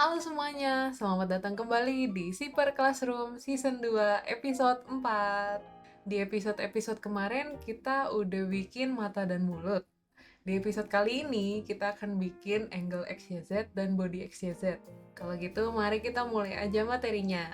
Halo semuanya, selamat datang kembali di Super Classroom Season 2 episode 4. Di episode-episode kemarin kita udah bikin mata dan mulut. Di episode kali ini kita akan bikin angle XYZ dan body XYZ. Kalau gitu mari kita mulai aja materinya.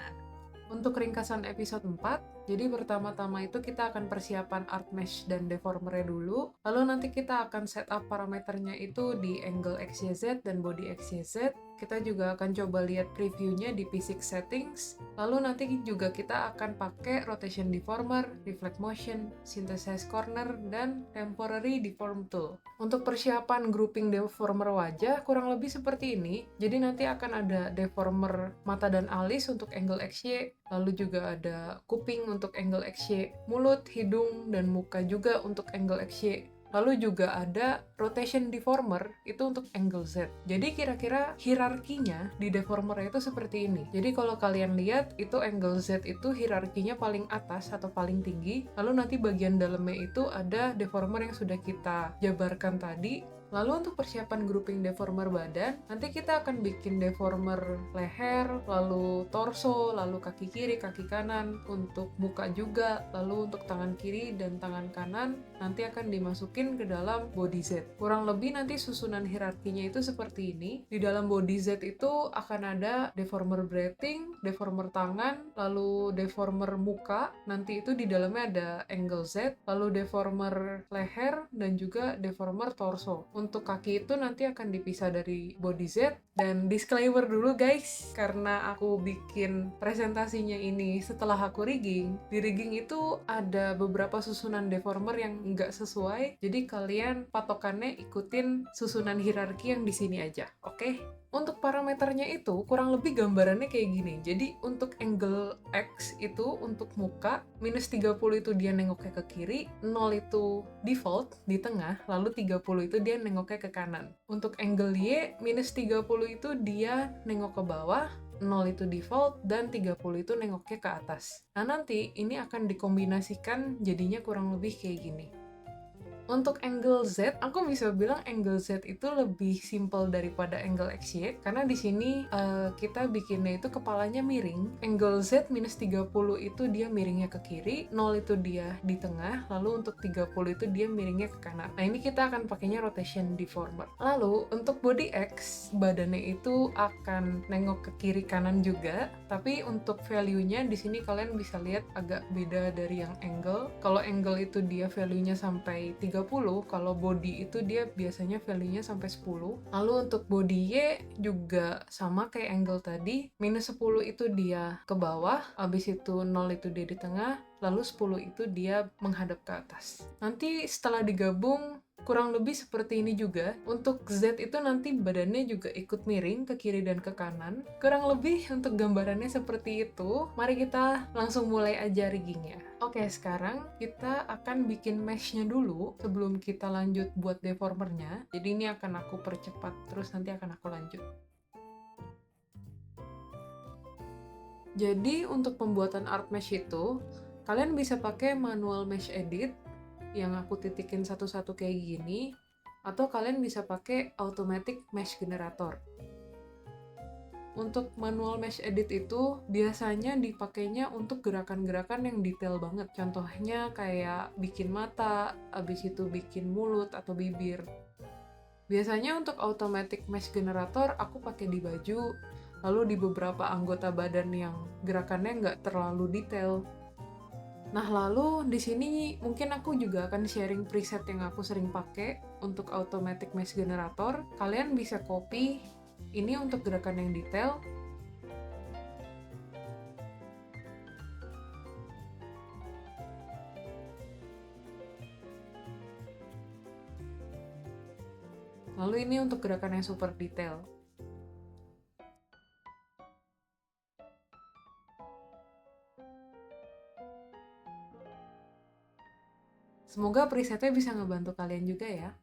Untuk ringkasan episode 4, jadi pertama-tama itu kita akan persiapan art mesh dan deformernya dulu, lalu nanti kita akan setup parameternya itu di angle XYZ dan body XYZ. Kita juga akan coba lihat previewnya di P6 settings, lalu nanti juga kita akan pakai rotation deformer, reflect motion, synthesize corner, dan temporary deform tool. Untuk persiapan grouping deformer wajah kurang lebih seperti ini, jadi nanti akan ada deformer mata dan alis untuk angle XY, lalu juga ada kuping untuk angle XY, mulut, hidung, dan muka juga untuk angle XY. Lalu juga ada rotation deformer itu untuk angle Z. Jadi kira-kira hierarkinya di deformer itu seperti ini. Jadi kalau kalian lihat itu angle Z itu hierarkinya paling atas atau paling tinggi. Lalu nanti bagian dalamnya itu ada deformer yang sudah kita jabarkan tadi. Lalu untuk persiapan grouping deformer badan, nanti kita akan bikin deformer leher, lalu torso, lalu kaki kiri, kaki kanan, untuk muka juga, lalu untuk tangan kiri dan tangan kanan, nanti akan dimasukin ke dalam body Z. Kurang lebih nanti susunan hierarkinya itu seperti ini. Di dalam body Z itu akan ada deformer breathing, deformer tangan, lalu deformer muka, nanti itu di dalamnya ada angle Z, lalu deformer leher, dan juga deformer torso. Untuk kaki itu nanti akan dipisah dari body Z. Dan disclaimer dulu guys, karena aku bikin presentasinya ini setelah aku rigging, di rigging itu ada beberapa susunan deformer yang nggak sesuai, jadi kalian patokannya ikutin susunan hierarki yang di sini aja, oke? Untuk parameternya itu kurang lebih gambarannya kayak gini. Jadi untuk angle X itu untuk muka, minus 30 itu dia nengoknya ke kiri, 0 itu default di tengah, lalu 30 itu dia nengoknya ke kanan. Untuk angle Y, minus 30 itu dia nengok ke bawah, 0 itu default, dan 30 itu nengoknya ke atas. Nah nanti ini akan dikombinasikan jadinya kurang lebih kayak gini. Untuk angle Z, aku bisa bilang angle Z itu lebih simple daripada angle XY, karena di sini kita bikinnya itu kepalanya miring. Angle Z minus 30 itu dia miringnya ke kiri, 0 itu dia di tengah, lalu untuk 30 itu dia miringnya ke kanan. Nah ini kita akan pakainya rotation deformer. Lalu untuk body X, badannya itu akan nengok ke kiri kanan juga, tapi untuk value-nya di sini kalian bisa lihat agak beda dari yang angle. Kalau angle itu dia value-nya sampai 30, kalau body itu dia biasanya value-nya sampai 10. Lalu untuk body Y juga sama kayak angle tadi, minus 10 itu dia ke bawah, habis itu 0 itu dia di tengah, lalu 10 itu dia menghadap ke atas. Nanti setelah digabung, kurang lebih seperti ini juga. Untuk Z itu nanti badannya juga ikut miring ke kiri dan ke kanan. Kurang lebih untuk gambarannya seperti itu. Mari kita langsung mulai aja riggingnya. Oke, sekarang kita akan bikin mesh-nya dulu sebelum kita lanjut buat deformernya. Jadi ini akan aku percepat, terus nanti akan aku lanjut. Jadi untuk pembuatan art mesh itu, kalian bisa pakai manual mesh edit yang aku titikin satu-satu kayak gini, atau kalian bisa pakai automatic mesh generator. Untuk manual mesh edit itu biasanya dipakainya untuk gerakan-gerakan yang detail banget. Contohnya kayak bikin mata, abis itu bikin mulut atau bibir. Biasanya untuk automatic mesh generator aku pakai di baju, lalu di beberapa anggota badan yang gerakannya nggak terlalu detail. Nah, lalu di sini mungkin aku juga akan sharing preset yang aku sering pakai untuk automatic mesh generator. Kalian bisa copy ini untuk gerakan yang detail. Lalu ini untuk gerakan yang super detail. Semoga presetnya bisa ngebantu kalian juga ya.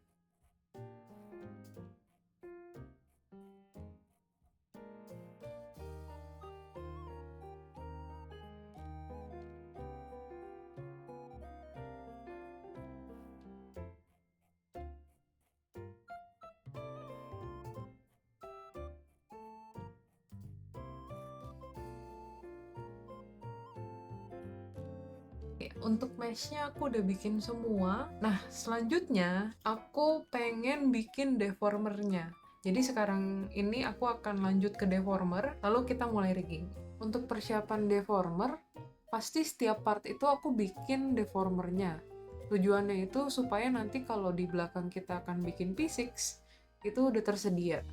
untuk meshnya aku udah bikin semua. Nah, selanjutnya aku pengen bikin deformernya. Jadi sekarang ini aku akan lanjut ke deformer, lalu kita mulai rigging. Untuk persiapan deformer, pasti setiap part itu aku bikin deformernya. Tujuannya itu supaya nanti kalau di belakang kita akan bikin P6, itu udah tersedia.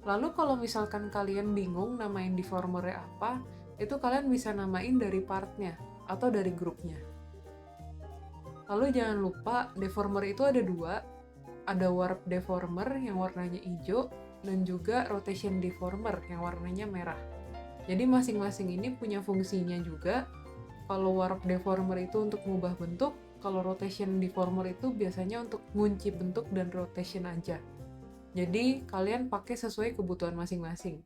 Lalu kalau misalkan kalian bingung namain deformernya apa, itu kalian bisa namain dari partnya atau dari grupnya. Lalu jangan lupa, deformer itu ada dua. Ada warp deformer yang warnanya hijau, dan juga rotation deformer yang warnanya merah. Jadi masing-masing ini punya fungsinya juga. Kalau warp deformer itu untuk mengubah bentuk, kalau rotation deformer itu biasanya untuk ngunci bentuk dan rotation aja. Jadi kalian pakai sesuai kebutuhan masing-masing.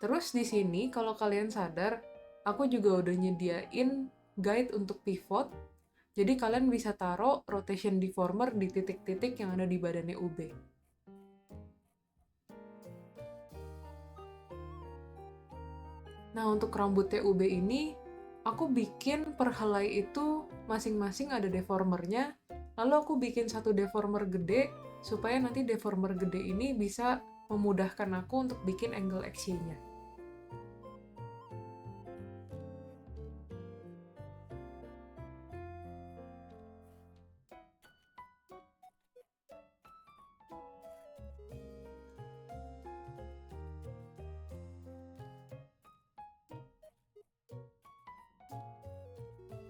Terus di sini kalau kalian sadar, aku juga udah nyediain guide untuk pivot. Jadi kalian bisa taruh rotation deformer di titik-titik yang ada di badannya UB. Nah, untuk rambutnya UB ini, aku bikin per helai itu masing-masing ada deformernya, lalu aku bikin satu deformer gede, supaya nanti deformer gede ini bisa memudahkan aku untuk bikin angle XY-nya.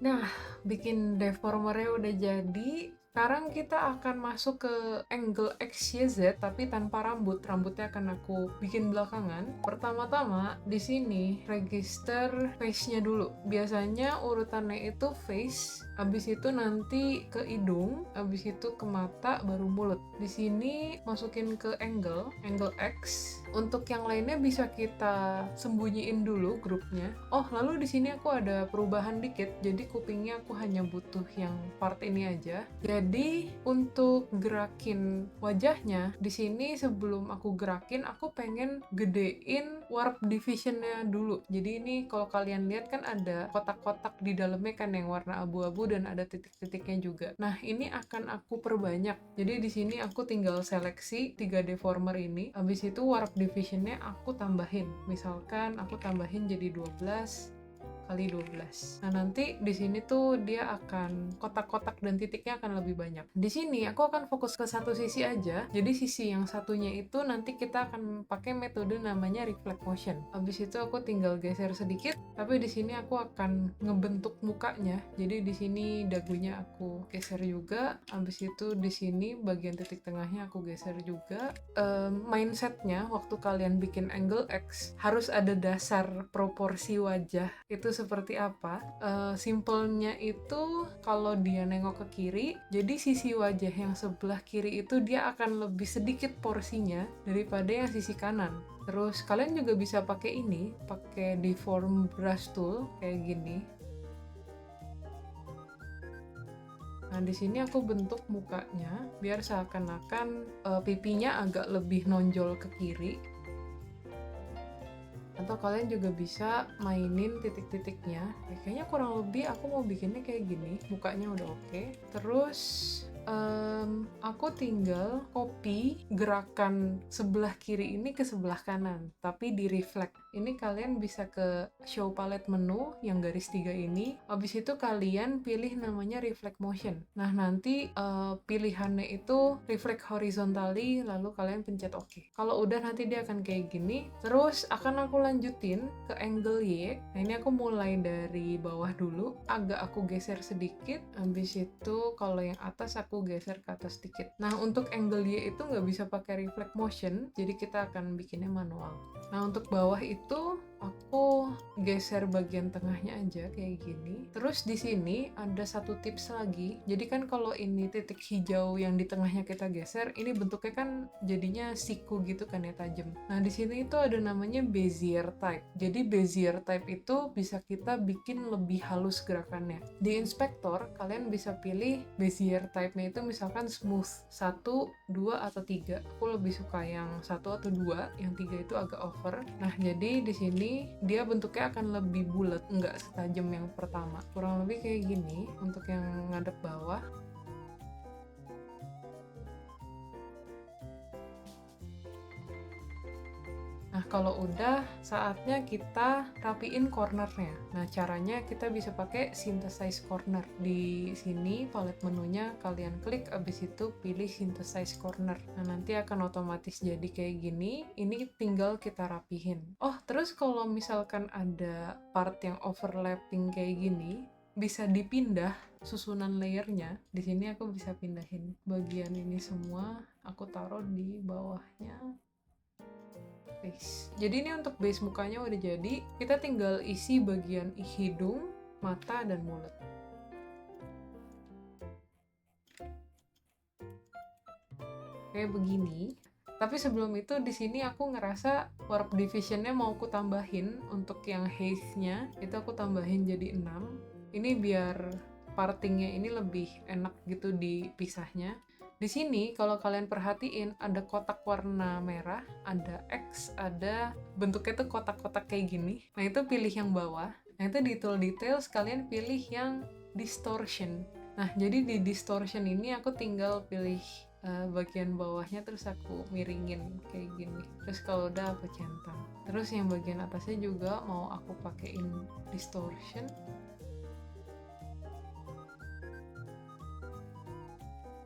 Nah, bikin deformernya udah jadi. Sekarang kita akan masuk ke angle XYZ tapi tanpa rambut. Rambutnya akan aku bikin belakangan. Pertama-tama di sini register face-nya dulu. Biasanya urutannya itu face, habis itu nanti ke hidung, habis itu ke mata, baru mulut. Di sini masukin ke angle X. Untuk yang lainnya bisa kita sembunyiin dulu grupnya. Oh, lalu di sini aku ada perubahan dikit. Jadi kupingnya aku hanya butuh yang part ini aja. Jadi untuk gerakin wajahnya, di sini sebelum aku gerakin, aku pengen gedein warp divisionnya dulu. Jadi ini kalau kalian lihat kan ada kotak-kotak di dalamnya kan yang warna abu-abu dan ada titik-titiknya juga. Nah, ini akan aku perbanyak. Jadi di sini aku tinggal seleksi 3 deformer ini. Habis itu warp divisionnya aku tambahin. Misalkan aku tambahin jadi 12 kali 12. Nah, nanti di sini tuh dia akan kotak-kotak dan titiknya akan lebih banyak. Di sini aku akan fokus ke satu sisi aja. Jadi sisi yang satunya itu nanti kita akan pakai metode namanya reflect motion. Habis itu aku tinggal geser sedikit, tapi di sini aku akan ngebentuk mukanya. Jadi di sini dagunya aku geser juga. Habis itu di sini bagian titik tengahnya aku geser juga. Mindsetnya waktu kalian bikin angle X harus ada dasar proporsi wajah itu seperti apa. Simpelnya itu kalau dia nengok ke kiri, jadi sisi wajah yang sebelah kiri itu dia akan lebih sedikit porsinya daripada yang sisi kanan. Terus kalian juga bisa pakai ini, pakai deform brush tool kayak gini. Nah, di sini aku bentuk mukanya biar seakan-akan pipinya agak lebih nonjol ke kiri. Atau kalian juga bisa mainin titik-titiknya. Kayaknya kurang lebih aku mau bikinnya kayak gini. Mukanya udah oke. Terus aku tinggal copy gerakan sebelah kiri ini ke sebelah kanan, tapi di reflect. Ini kalian bisa ke show palette menu yang garis 3 ini. Habis itu kalian pilih namanya reflect motion. Nah, nanti pilihannya itu reflect horizontally, lalu kalian pencet OK. Kalau udah nanti dia akan kayak gini. Terus akan aku lanjutin ke angle Y. Nah, ini aku mulai dari bawah dulu, agak aku geser sedikit. Habis itu kalau yang atas aku geser ke atas sedikit. Nah, untuk angle Y itu nggak bisa pakai reflect motion, jadi kita akan bikinnya manual. Nah, untuk bawah itu aku geser bagian tengahnya aja kayak gini. Terus di sini ada satu tips lagi. Jadi kan kalau ini titik hijau yang di tengahnya kita geser, ini bentuknya kan jadinya siku gitu kan ya, tajam. Nah, di sini itu ada namanya Bezier type. Jadi Bezier type itu bisa kita bikin lebih halus gerakannya. Di inspektor kalian bisa pilih Bezier type-nya itu misalkan smooth 1, 2 atau 3. Aku lebih suka yang 1 atau 2, yang 3 itu agak over. Nah, jadi di sini sini dia bentuknya akan lebih bulat, nggak setajam yang pertama. Kurang lebih kayak gini untuk yang ngadep bawah. Nah, kalau udah, saatnya kita rapiin cornernya. Nah, caranya kita bisa pakai synthesize corner. Di sini palet menunya kalian klik, abis itu pilih synthesize corner. Nah, nanti akan otomatis jadi kayak gini. Ini tinggal kita rapihin. Oh, terus kalau misalkan ada part yang overlapping kayak gini, bisa dipindah susunan layernya. Di sini aku bisa pindahin bagian ini semua, aku taruh di bawahnya. Base. Jadi ini untuk base mukanya udah jadi, kita tinggal isi bagian hidung, mata, dan mulut. Kayak begini. Tapi sebelum itu di sini aku ngerasa warp divisionnya mau aku tambahin untuk yang haze-nya, itu aku tambahin jadi 6. Ini biar partingnya ini lebih enak gitu dipisahnya. Di sini kalau kalian perhatiin ada kotak warna merah, ada X, ada bentuknya tuh kotak-kotak kayak gini. Nah, itu pilih yang bawah. Nah, itu di tool details kalian pilih yang distortion. Nah, jadi di distortion ini aku tinggal pilih bagian bawahnya, terus aku miringin kayak gini. Terus kalau udah aku centang. Terus yang bagian atasnya juga mau aku pakein distortion.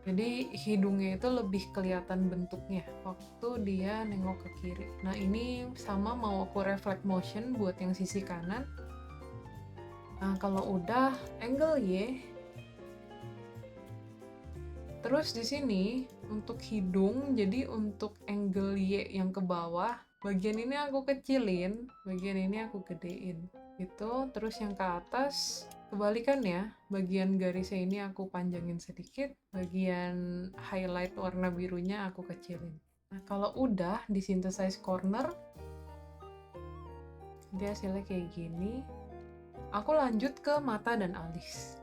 Jadi hidungnya itu lebih kelihatan bentuknya waktu dia nengok ke kiri. Nah, ini sama mau aku reflect motion buat yang sisi kanan. Nah, kalau udah angle Y. Terus di sini untuk hidung, jadi untuk angle Y yang ke bawah, bagian ini aku kecilin, bagian ini aku gedein. Gitu. Terus yang ke atas kebalikannya, bagian garisnya ini aku panjangin sedikit, bagian highlight warna birunya aku kecilin. Nah, kalau udah di synthesize corner, dia hasilnya kayak gini. Aku lanjut ke mata dan alis.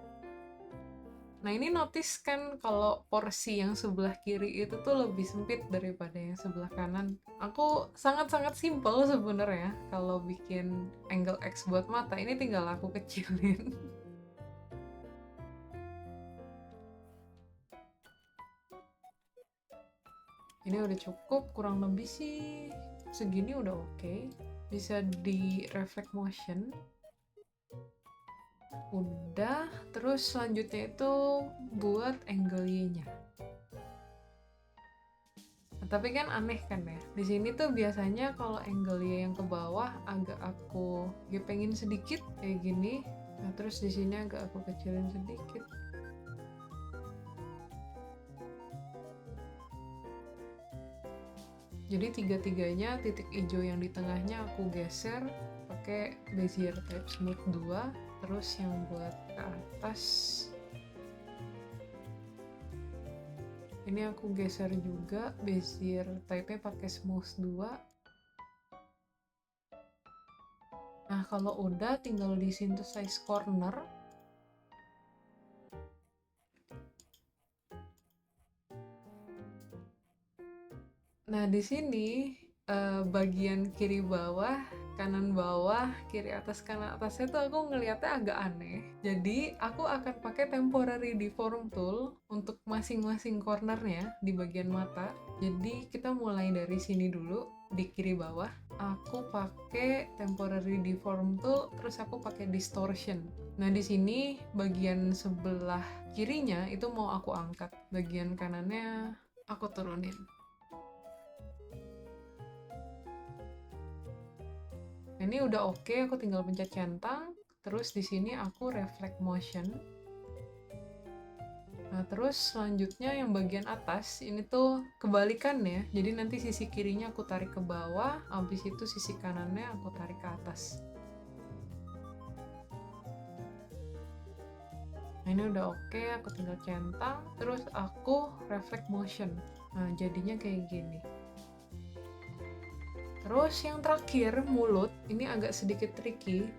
Nah, ini notice kan kalau porsi yang sebelah kiri itu tuh lebih sempit daripada yang sebelah kanan. Aku sangat-sangat simple sebenarnya kalau bikin angle X buat mata, ini tinggal aku kecilin. Ini udah cukup, kurang lebih sih segini udah oke. Bisa di reflect motion. Udah, terus selanjutnya itu buat angle Y-nya. Nah, tapi kan aneh kan ya. Di sini tuh biasanya kalau angle Y yang ke bawah agak aku gepengin sedikit kayak gini. Nah, terus di sini agak aku kecilin sedikit. Jadi tiga-tiganya titik hijau yang di tengahnya aku geser pakai Bezier Type Smooth 2. Terus yang buat ke atas ini aku geser juga Bezier Type-nya pakai Smooth 2. Nah, kalau udah tinggal di synthesize corner. Nah, di sini bagian kiri bawah, kanan bawah, kiri atas, kanan atasnya tuh aku ngeliatnya agak aneh. Jadi, aku akan pakai temporary deform tool untuk masing-masing cornernya di bagian mata. Jadi, kita mulai dari sini dulu, di kiri bawah. Aku pakai temporary deform tool, terus aku pakai distortion. Nah, di sini bagian sebelah kirinya itu mau aku angkat. Bagian kanannya aku turunin. Ini udah oke, aku tinggal pencet centang. Terus di sini aku reflect motion. Nah, terus selanjutnya yang bagian atas ini tuh kebalikan ya. Jadi nanti sisi kirinya aku tarik ke bawah, habis itu sisi kanannya aku tarik ke atas. Nah, ini udah oke, aku tinggal centang. Terus aku reflect motion. Nah, jadinya kayak gini. Terus yang terakhir, mulut. Ini agak sedikit tricky.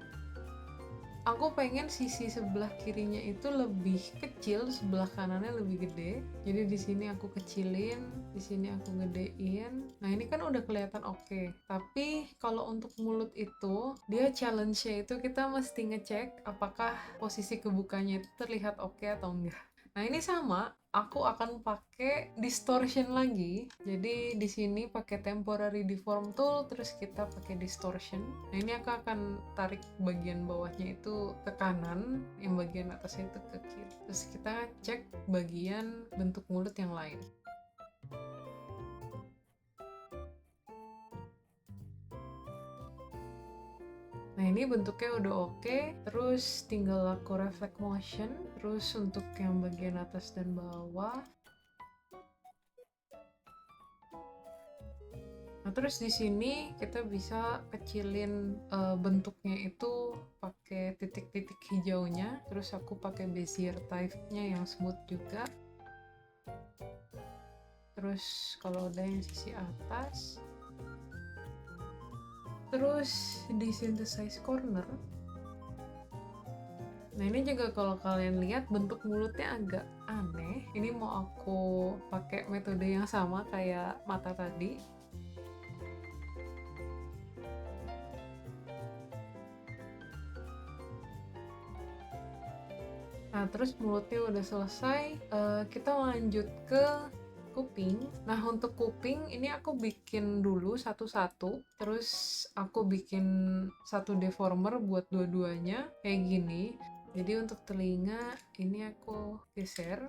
aku pengen sisi sebelah kirinya itu lebih kecil, sebelah kanannya lebih gede. Jadi di sini aku kecilin, di sini aku gedein. Nah ini kan udah kelihatan oke. Tapi kalau untuk mulut itu, dia challenge-nya itu kita mesti ngecek apakah posisi kebukanya itu terlihat oke atau enggak. Nah ini sama, aku akan pakai distortion lagi. Jadi di sini pakai temporary deform tool, terus kita pakai distortion. Nah ini aku akan tarik bagian bawahnya itu ke kanan, yang bagian atasnya itu ke kiri. Terus kita cek bagian bentuk mulut yang lain. Nah ini bentuknya udah oke, terus tinggal aku reflect motion, terus untuk yang bagian atas dan bawah. Nah terus di sini kita bisa kecilin bentuknya itu pakai titik-titik hijaunya, terus aku pakai Bezier type-nya yang smooth juga. Terus kalau udah yang sisi atas, terus di synthesize corner. Nah ini juga kalau kalian lihat bentuk mulutnya agak aneh. Ini mau aku pakai metode yang sama kayak mata tadi. Nah terus mulutnya udah selesai, kita lanjut ke kuping. Nah untuk kuping ini aku bikin dulu satu-satu, terus aku bikin satu deformer buat dua-duanya kayak gini. Jadi untuk telinga ini aku geser.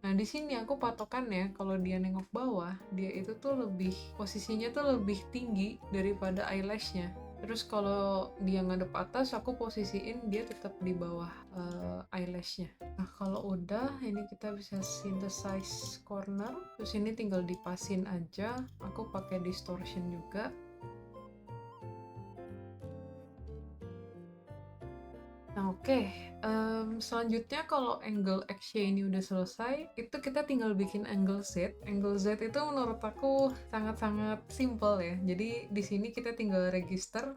Nah di sini aku patokannya kalau dia nengok bawah, dia itu tuh lebih posisinya tuh lebih tinggi daripada eyelashnya. Terus kalau dia ngadep atas, aku posisiin dia tetap di bawah eyelashnya. Nah kalau udah, ini kita bisa synthesize corner. Terus ini tinggal dipasin aja. Aku pakai distortion juga. Nah oke, selanjutnya kalau angle X-nya ini udah selesai, itu kita tinggal bikin angle Z. Angle Z itu menurut aku sangat-sangat simple ya. Jadi di sini kita tinggal register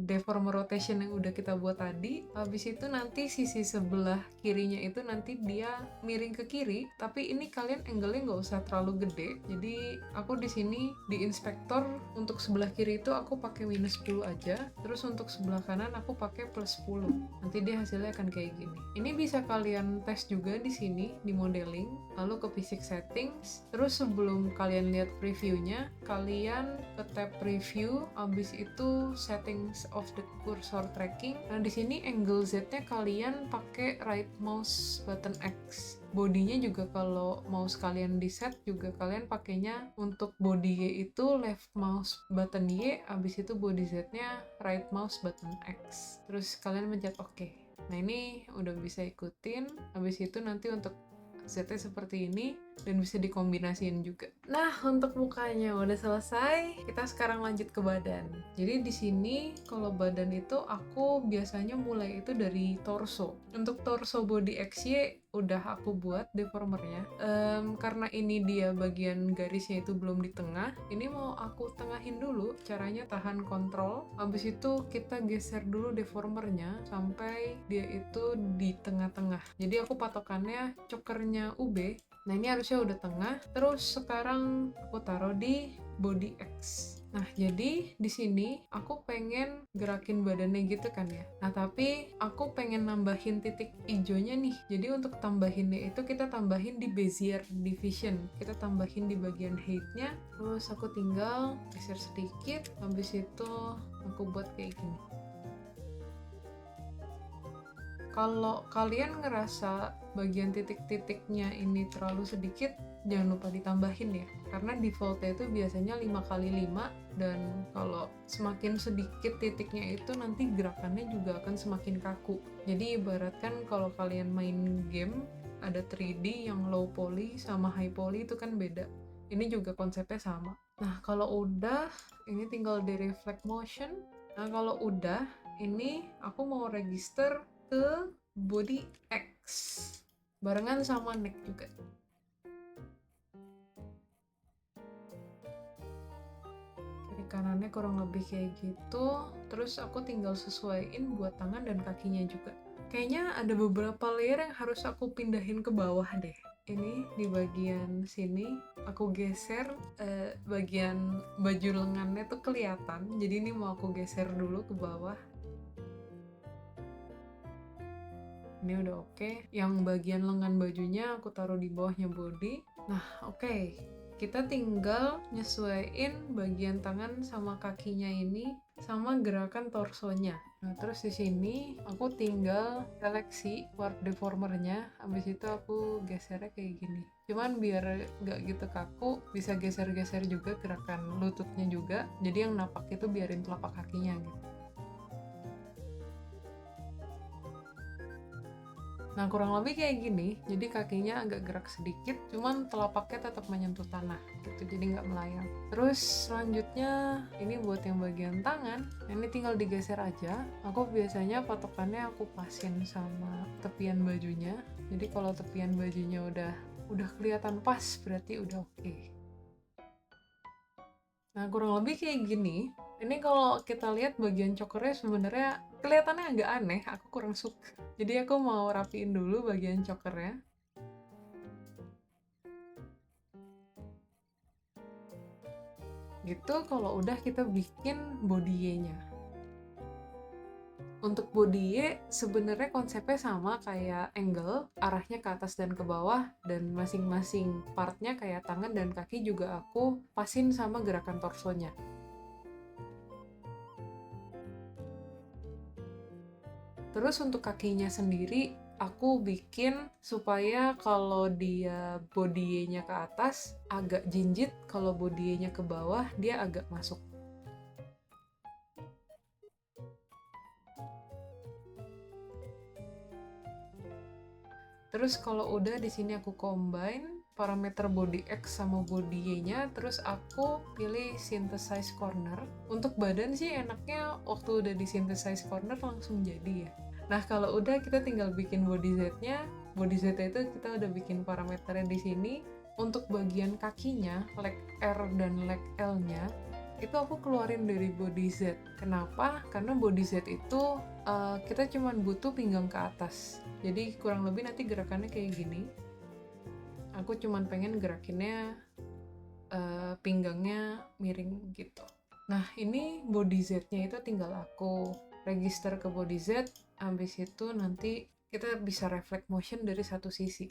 deform rotation yang udah kita buat tadi. Habis itu nanti sisi sebelah kirinya itu nanti dia miring ke kiri, tapi ini kalian angle-nya nggak usah terlalu gede. Jadi aku di sini di inspektor untuk sebelah kiri itu aku pakai minus 10 aja, terus untuk sebelah kanan aku pakai plus 10. Nanti dia hasilnya akan kayak gini. Ini bisa kalian tes juga di sini di modeling, lalu ke physics settings. Terus sebelum kalian lihat previewnya, kalian ke tab preview, habis itu settings of the cursor tracking. Nah di sini angle Z-nya kalian pakai right mouse button X. Bodinya juga kalau mouse kalian di set juga kalian pakainya untuk body Y itu left mouse button Y, habis itu body Z-nya right mouse button X. Terus kalian pencet OK. Nah ini udah bisa ikutin. Habis itu nanti untuk Z-nya seperti ini dan bisa dikombinasiin juga. Nah, untuk mukanya udah selesai, kita sekarang lanjut ke badan. Jadi di sini kalau badan itu aku biasanya mulai itu dari torso. Untuk torso body XY udah aku buat deformernya. Karena ini dia bagian garisnya itu belum di tengah, ini mau aku tengahin dulu. Caranya tahan kontrol, habis itu kita geser dulu deformernya sampai dia itu di tengah-tengah. Jadi aku patokannya chokernya UB. Nah ini harusnya udah tengah. Terus sekarang aku taruh di body X. Nah, jadi di sini aku pengen gerakin badannya gitu kan ya. Nah, tapi aku pengen nambahin titik hijaunya nih. Jadi untuk tambahinnya itu kita tambahin di Bezier division. Kita tambahin di bagian height-nya. Terus aku tinggal geser sedikit. Habis itu aku buat kayak gini. Kalau kalian ngerasa bagian titik-titiknya ini terlalu sedikit, jangan lupa ditambahin ya. Karena defaultnya itu biasanya 5x5, dan kalau semakin sedikit titiknya itu nanti gerakannya juga akan semakin kaku. Jadi ibaratkan kalau kalian main game, ada 3D yang low poly sama high poly itu kan beda. Ini juga konsepnya sama. Nah kalau udah, ini tinggal di reflect motion. Nah kalau udah, ini aku mau register ke body X barengan sama neck juga. kanannya kurang lebih kayak gitu. Terus aku tinggal sesuaiin buat tangan dan kakinya juga. Kayaknya ada beberapa layer yang harus aku pindahin ke bawah deh. Ini di bagian sini aku geser, bagian baju lengannya tuh kelihatan. Jadi ini mau aku geser dulu ke bawah. Ini udah oke. Yang bagian lengan bajunya aku taruh di bawahnya body. Nah, oke. Kita tinggal nyesuaiin bagian tangan sama kakinya ini sama gerakan torsonya. Nah, terus di sini aku tinggal seleksi part deformernya. Habis itu aku gesernya kayak gini. Cuman biar nggak gitu kaku, bisa geser-geser juga gerakan lututnya juga. Jadi yang napak itu biarin telapak kakinya gitu. Nah, kurang lebih kayak gini, jadi kakinya agak gerak sedikit, cuman telapaknya tetap menyentuh tanah, gitu, jadi nggak melayang. Terus selanjutnya, ini buat yang bagian tangan, ini tinggal digeser aja. Aku biasanya patokannya aku pasin sama tepian bajunya, jadi kalau tepian bajunya udah kelihatan pas, berarti udah oke. Nah, kurang lebih kayak gini. Ini kalau kita lihat bagian chokernya sebenarnya kelihatannya agak aneh, aku kurang suka. Jadi aku mau rapiin dulu bagian chokernya. Gitu kalau udah kita bikin body Y-nya. Untuk body Y sebenarnya konsepnya sama kayak angle, arahnya ke atas dan ke bawah, dan masing-masing partnya kayak tangan dan kaki juga aku pasin sama gerakan torsonya. Terus untuk kakinya sendiri, aku bikin supaya kalau dia body Y-nya ke atas agak jinjit, kalau body Y-nya ke bawah dia agak masuk. Terus kalau udah di sini aku combine parameter body X sama body Y-nya, terus aku pilih synthesize corner. Untuk badan sih enaknya waktu udah di synthesize corner langsung jadi ya. Nah, kalau udah kita tinggal bikin body Z-nya. Body Z itu kita udah bikin parameternya di sini. Untuk bagian kakinya, leg R dan leg L-nya, itu aku keluarin dari body Z. Kenapa? Karena body Z itu kita cuma butuh pinggang ke atas. Jadi kurang lebih nanti gerakannya kayak gini. Aku cuma pengen gerakinnya pinggangnya miring gitu. Nah, ini body Z-nya itu tinggal aku register ke body Z. Habis itu nanti kita bisa reflect motion dari satu sisi.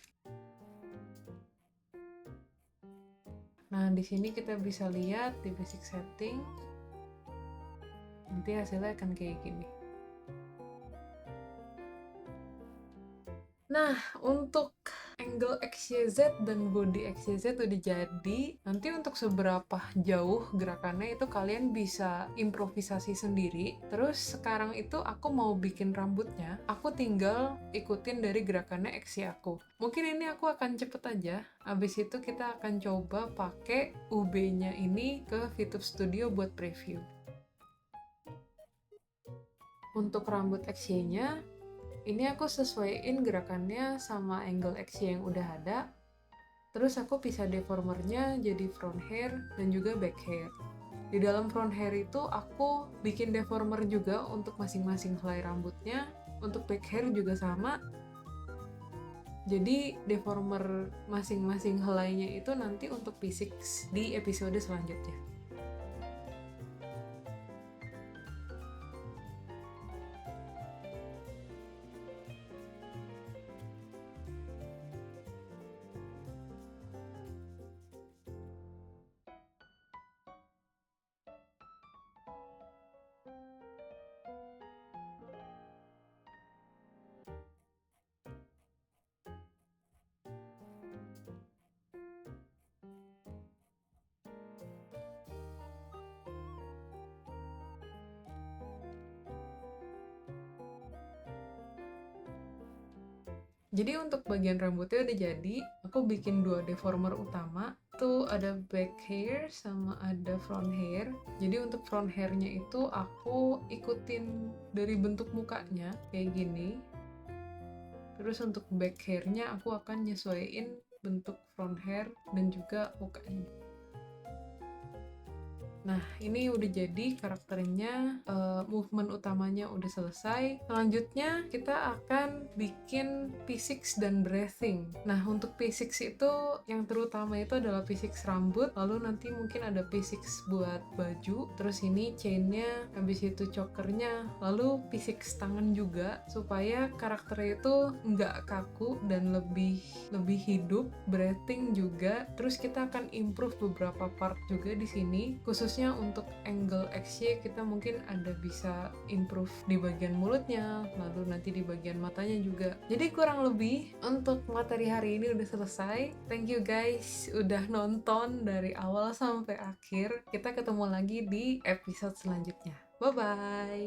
Nah, di sini kita bisa lihat di basic setting. Nanti hasilnya akan kayak gini. Nah, untuk angle XYZ dan body XYZ udah jadi. Nanti untuk seberapa jauh gerakannya itu kalian bisa improvisasi sendiri. Terus sekarang itu aku mau bikin rambutnya, aku tinggal ikutin dari gerakannya XY aku. Mungkin ini aku akan cepet aja. Abis itu kita akan coba pakai UB-nya ini ke VTube Studio buat preview. Untuk rambut XY-nya, ini aku sesuaiin gerakannya sama angle XY yang udah ada. Terus aku pisah deformernya jadi front hair dan juga back hair. Di dalam front hair itu aku bikin deformer juga untuk masing-masing helai rambutnya. Untuk back hair juga sama. Jadi deformer masing-masing helainya itu nanti untuk P6 di episode selanjutnya. Jadi untuk bagian rambutnya udah jadi, aku bikin dua deformer utama. Tuh ada back hair sama ada front hair. Jadi untuk front hairnya itu aku ikutin dari bentuk mukanya kayak gini. Terus untuk back hairnya aku akan nyesuaiin bentuk front hair dan juga mukanya. Nah, ini udah jadi karakternya, movement utamanya udah selesai. Selanjutnya kita akan bikin P6 dan breathing. Nah, untuk P6 itu yang terutama itu adalah P6 rambut, lalu nanti mungkin ada P6 buat baju, terus ini chainnya, habis itu chokernya, lalu P6 tangan juga supaya karakternya itu nggak kaku dan lebih hidup. Breathing juga, terus kita akan improve beberapa part juga di sini, khususnya untuk angle XY kita mungkin ada bisa improve di bagian mulutnya, lalu nanti di bagian matanya juga. Jadi kurang lebih untuk materi hari ini udah selesai. Thank you guys udah nonton dari awal sampai akhir. Kita ketemu lagi di episode selanjutnya. Bye bye.